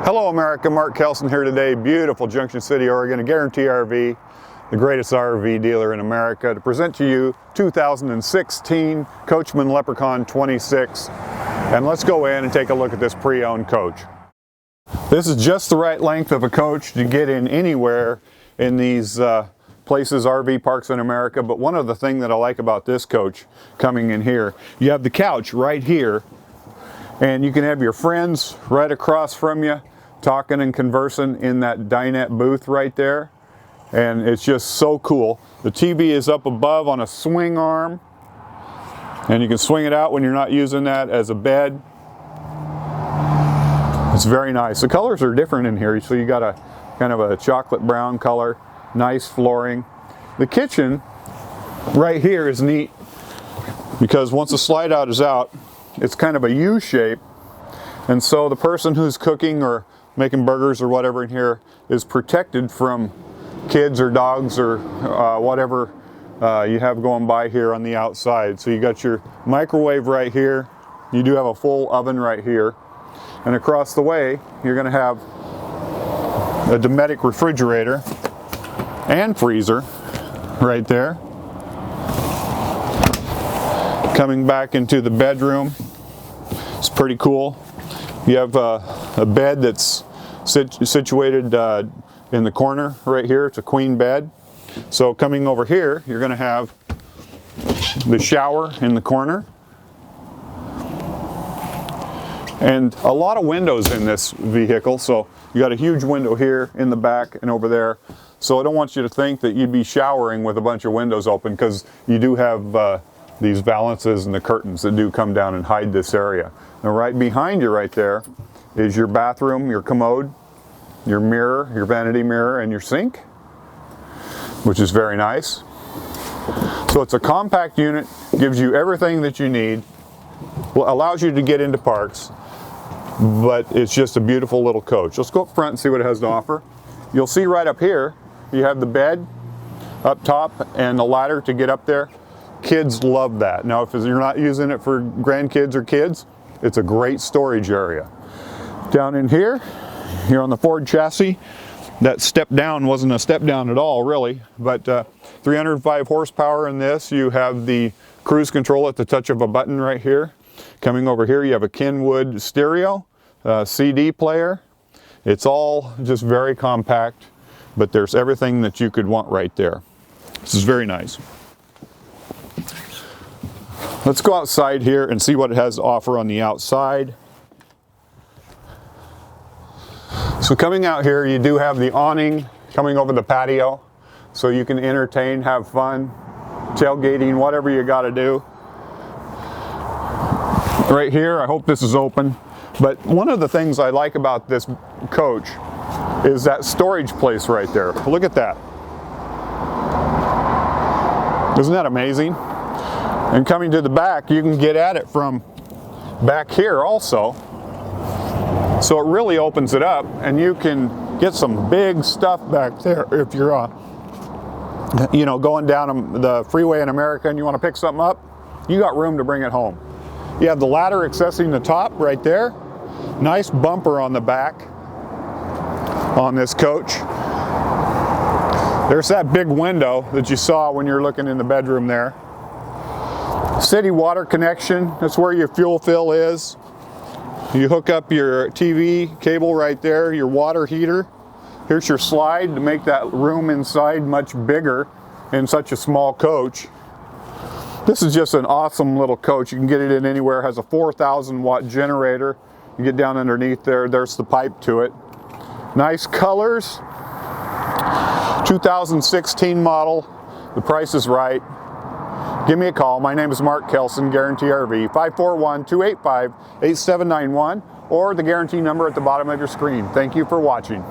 Hello America, Mark.Kelson here today, beautiful Junction City, Oregon, Guaranty RV, the greatest RV dealer in America, to present to you 2016 Coachmen Leprechaun 26. And let's go in and take a look at this pre-owned coach. This is just the right length of a coach to get in anywhere in these places, RV parks in America. But one of the things that I like about this coach coming in here, you have the couch right here, and you can have your friends right across from you talking and conversing in that dinette booth right there. And it's just so cool. The TV is up above on a swing arm, and you can swing it out when you're not using that as a bed. It's very nice. The colors are different in here, so you got a kind of a chocolate brown color, nice flooring. The kitchen right here is neat because once the slide out is out, it's kind of a U shape, and so the person who's cooking or making burgers or whatever in here is protected from kids or dogs or whatever you have going by here on the outside. So you got your microwave right here. You do have a full oven right here, and across the way you're going to have a Dometic refrigerator and freezer right there. Coming back into the bedroom, it's pretty cool. You have a bed that's situated in the corner right here. It's a queen bed. So coming over here, you're going to have the shower in the corner. And a lot of windows in this vehicle. So you got a huge window here in the back and over there. So I don't want you to think that you'd be showering with a bunch of windows open, because you do have these valances and the curtains that do come down and hide this area. Now right behind you right there is your bathroom, your commode, your mirror, your vanity mirror, and your sink, which is very nice. So it's a compact unit, gives you everything that you need, allows you to get into parks, but it's just a beautiful little coach. Let's go up front and see what it has to offer. You'll see right up here, you have the bed up top and the ladder to get up there. Kids love that. Now, if you're not using it for grandkids or kids, it's a great storage area. Down in here, you're on the Ford chassis. That step down wasn't a step down at all, really, but 305 horsepower in this. You have the cruise control at the touch of a button right here. Coming over here, you have a Kenwood stereo, CD player. It's all just very compact, but there's everything that you could want right there. This is very nice. Let's go outside here and see what it has to offer on the outside. So coming out here, you do have the awning coming over the patio, so you can entertain, have fun, tailgating, whatever you got to do. Right here, I hope this is open, but one of the things I like about this coach is that storage place right there. Look at that. Isn't that amazing? And coming to the back, you can get at it from back here also. So it really opens it up, and you can get some big stuff back there if you're going down the freeway in America and you want to pick something up. You got room to bring it home. You have the ladder accessing the top right there. Nice bumper on the back on this coach. There's that big window that you saw when you're looking in the bedroom there. City water connection, that's where your fuel fill is. You hook up your TV cable right there, your water heater. Here's your slide to make that room inside much bigger in such a small coach. This is just an awesome little coach. You can get it in anywhere. It has a 4,000 watt generator. You get down underneath there, there's the pipe to it. Nice colors. 2016 model. The price is right. Give me a call. My name is Mark.Kelson, Guaranty RV, 541-285-8791, or the Guaranty number at the bottom of your screen. Thank you for watching.